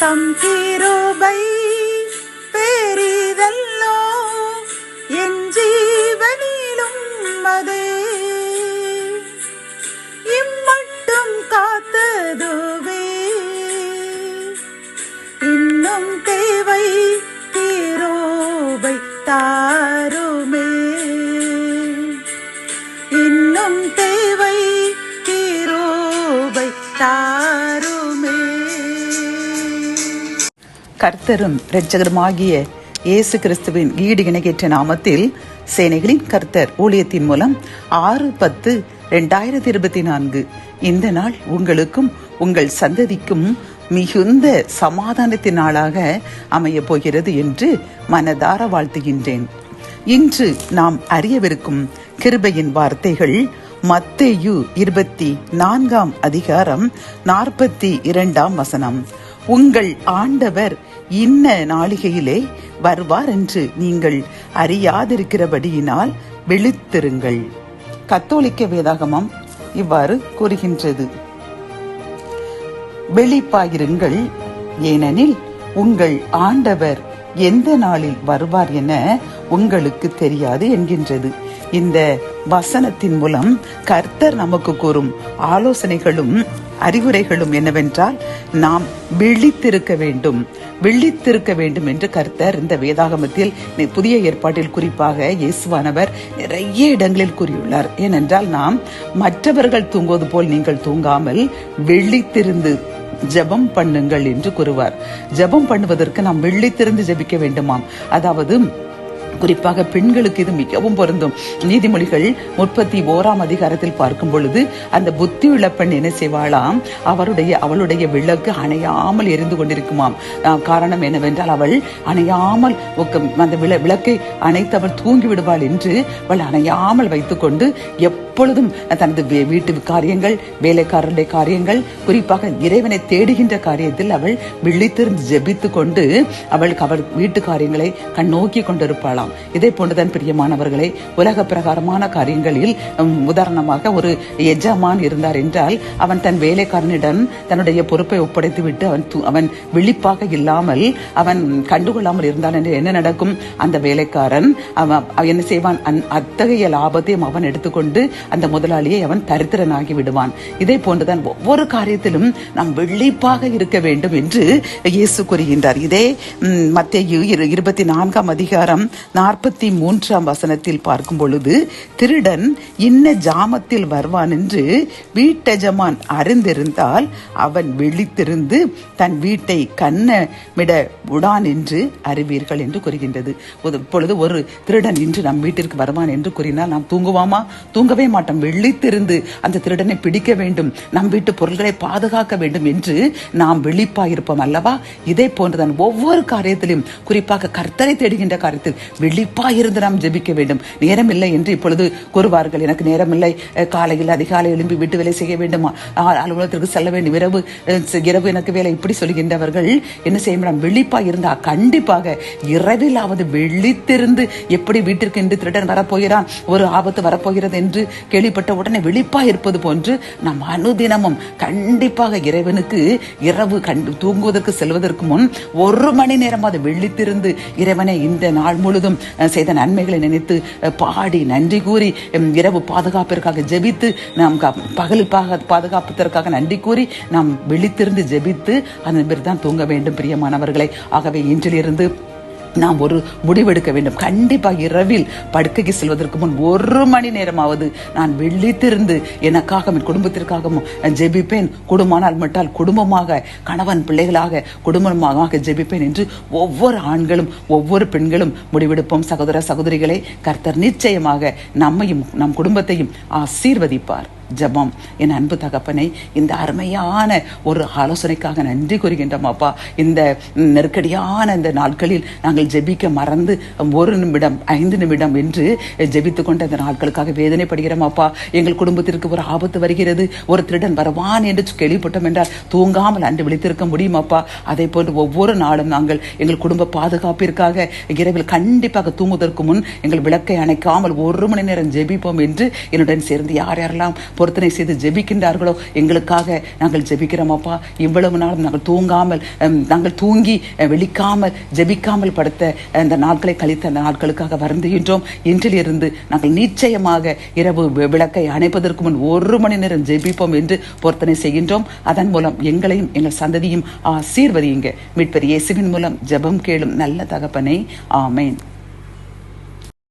தம் கிருபை பெரிதல்லோ என் ஜீவனிலும் அதே இம்மட்டும் காத்ததுவே இன்னும் தேவை கிருபை தாருமே இன்னும் தேவை கிருபை தாருமே. கர்த்தரும் இரட்சகருமாகிய இயேசு கிறிஸ்துவின் ஈடு இணையற்ற நாமத்தில் சேனைகளின் கர்த்தர் ஊழியத்தின் மூலம் 6/10/2024 இந்த நாள் உங்களுக்கும் உங்கள் சந்ததிக்கும் மிகுந்த சமாதானத்தின் நாளாக அமைய போகிறது என்று மனதார வாழ்த்துகின்றேன். இன்று நாம் அறியவிருக்கும் கிருபையின் வார்த்தைகள் மத்தேயு 24 42 உங்கள் ஆண்டவர் இன்ன நாளிகையிலே வருவார் என்று நீங்கள் அறியாதிருக்கிறபடியினால் விழித்திருங்கள். கத்தோலிக்க வேதாகமம் இவ்வாறு கூறுகின்றது, விழிப்பாயிருங்கள், ஏனெனில் உங்கள் ஆண்டவர் எந்த நாளில் வருவார் என உங்களுக்கு தெரியாது என்கின்றது. இந்த வசனத்தின் மூலம் கர்த்தர் நமக்கு கூறும் ஆலோசனைகளும் அறிவுரைகளும் என்னவென்றால், நாம் விழித்திருக்க வேண்டும் என்று கர்த்தர் இந்த வேதாகமத்தில் புதிய ஏற்பாட்டில் குறிப்பாக இயேசுவானவர் நிறைய இடங்களில் கூறியுள்ளார். ஏனென்றால் நாம் மற்றவர்கள் தூங்குவது போல் நீங்கள் தூங்காமல் விழித்திருந்து ஜெபம் பண்ணுங்கள் என்று கூறுவார். ஜெபம் பண்ணுவதற்கு நாம் விழித்திருந்து ஜெபிக்க வேண்டுமாம். அதாவது குறிப்பாக பெண்களுக்கு இது மிகவும் பொருந்தும். நீதிமொழிகள் 31 பார்க்கும் பொழுது அந்த புத்தியுள்ள பெண் என்ன செய்வாளாம், அவளுடைய விளக்கு அணையாமல் எரிந்து கொண்டிருக்குமாம். காரணம் என்னவென்றால், அவள் அணையாமல் அந்த விளக்கை அணைத்தவள் தூங்கி விடுவாள் என்று அவள் அணையாமல் வைத்துக்கொண்டு எப்பொழுதும் தனது வீட்டு காரியங்கள், வேலைக்காரருடைய காரியங்கள், குறிப்பாக இறைவனை தேடுகின்ற காரியத்தில் அவள் விழித்திருந்து ஜெபித்து கொண்டு அவள் வீட்டு காரியங்களை கண்ணோக்கி கொண்டிருப்பாளாம். இதே போன்றுதான் பிரியமானவர்களே, உலக பிரகாரமான காரியங்களில் உதாரணமாக ஒரு எஜமான் இருந்தார் என்றால், அவன் தன் வேலைக்காரனிடம் தன்னுடைய பொறுப்பை ஒப்படைத்து விட்டு அவன் விழிப்பாக இல்லாமல் அவன் கண்டுகொள்ளாமல் இருந்தான் என்று என்ன நடக்கும்? அந்த வேலைக்காரன் என்ன செய்வான்? அத்தகைய லாபத்தையும் அவன் எடுத்துக்கொண்டு அந்த முதலாளியை அவன் தரித்திரனாகி விடுவான். இதே போன்றுதான் ஒவ்வொரு காரியத்திலும் நாம் விழிப்பாக இருக்க வேண்டும் என்று இயேசு கூறுகின்றார். இதே மத்தேயு 24 43 பார்க்கும் பொழுது, திருடன் இன்ன ஜாமத்தில் வருவான் என்று வீட்டெஜமான் அறிந்திருந்தால் அவன் விழித்திருந்து தன் வீட்டை கண்ணமிட விடான் என்று அறிவீர்கள் என்று கூறுகின்றது. இப்பொழுது ஒரு திருடன் இன்று நம் வீட்டிற்கு வருவான் என்று கூறினால் நாம் தூங்குவாமா? தூங்கவே மாட்டோம். விழித்திருந்து அந்த திருடனை பிடிக்க வேண்டும், நம் வீட்டு பொருள்களை பாதுகாக்க வேண்டும் என்று நாம் விழிப்பாயிருப்போம் அல்லவா? இதே போன்றுதான் ஒவ்வொரு காரியத்திலும், குறிப்பாக கர்த்தரை தேடுகின்ற காரியத்தில் விழிப்பாயிருந்து நாம் ஜெபிக்க வேண்டும். நேரமில்லை என்று இப்பொழுது கூறுவார்கள், எனக்கு நேரமில்லை, காலையில் அதிகாலை எழும்பி வீட்டு வேலை செய்ய வேண்டுமா, அலுவலகத்திற்கு செல்ல வேண்டும், இரவு எனக்கு வேலை, இப்படி சொல்கின்றவர்கள் என்ன செய்ய வேண்டும்? விழிப்பாய் இருந்தா கண்டிப்பாக இரவிலாவது விழித்திருந்து, எப்படி வீட்டிற்கு என்று திருடன் வரப்போகிறான், ஒரு ஆபத்து வரப்போகிறது என்று கேள்விப்பட்ட உடனே விழிப்பாய் இருப்பது போன்று நாம் அனுதினமும் கண்டிப்பாக இறைவனுக்கு இரவு தூங்குவதற்கு செல்வதற்கு முன் 1 மணி நேரமாவது விழித்திருந்து இறைவனை இந்த நாள் முழுதும் செய்த நன்மைகளை நினைத்து பாடி நன்றி கூறி, இரவு பாதுகாப்பிற்காக ஜெபித்து, நாம் பகல் பாதுகாப்பதற்காக நன்றி கூறி நாம் விழித்திருந்து ஜெபித்து அதன் பிறகு தான் தூங்க வேண்டும் பிரியமானவர்களை. ஆகவே இன்றிலிருந்து நாம் ஒரு முடிவெடுக்க வேண்டும். கண்டிப்பாக இரவில் படுக்கைக்கு செல்வதற்கு முன் 1 மணி நேரமாவது நான் விழித்திருந்து எனக்காக என் குடும்பத்திற்காகவும் ஜெபிப்பேன். குடும்பமானால் மட்டும் குடும்பமாக, கணவன் பிள்ளைகளாக குடும்பமாக ஜெபிப்பேன் என்று ஒவ்வொரு ஆண்களும் ஒவ்வொரு பெண்களும் முடிவெடுப்போம். சகோதர சகோதரிகளை, கர்த்தர் நிச்சயமாக நம்மையும் நம் குடும்பத்தையும் ஆசீர்வதிப்பார். ஜெபம். என் அன்பு தகப்பனை, இந்த அருமையான ஒரு ஆலோசனைக்காக நன்றி கூறுகின்றோம் அப்பா. இந்த நெருக்கடியான இந்த நாட்களில் நாங்கள் ஜெபிக்க மறந்து 1 நிமிடம் 5 நிமிடம் என்று ஜெபித்து கொண்ட அந்த நாட்களுக்காக வேதனைப்படுகிறோம் அப்பா. எங்கள் குடும்பத்திற்கு ஒரு ஆபத்து வருகிறது, ஒரு திருடன் வருவான் என்று கேள்விப்பட்டோம் என்றால் தூங்காமல் அன்று விழித்திருக்க முடியும் அப்பா. அதே போன்று ஒவ்வொரு நாளும் நாங்கள் எங்கள் குடும்ப பாதுகாப்பிற்காக இரவில் கண்டிப்பாக தூங்குவதற்கு முன் எங்கள் விளக்கை அணைக்காமல் 1 மணி நேரம் ஜெபிப்போம் என்று என்னுடன் சேர்ந்து யார் யாரெல்லாம் பொருத்தனை செய்து ஜெபிக்கின்றார்களோ எங்களுக்காக நாங்கள் ஜெபிக்கிறோம் அப்பா. இவ்வளவு நாளும் நாங்கள் தூங்காமல் நாங்கள் தூங்கி விழிக்காமல் ஜெபிக்காமல் படுத்த அந்த நாட்களை கழித்த அந்த நாட்களுக்காக வருந்துகின்றோம். இன்றிலிருந்து நாங்கள் நிச்சயமாக இரவு விளக்கை அணைப்பதற்கு முன் 1 மணி நேரம் ஜெபிப்போம் என்று பொருத்தனை செய்கின்றோம். அதன் மூலம் எங்களையும் எங்கள் சந்ததியும் ஆசீர்வதியுங்க. மீட்பர் இயேசுவின் மூலம் ஜெபம் கேளும் நல்ல தகப்பனே, ஆமேன்.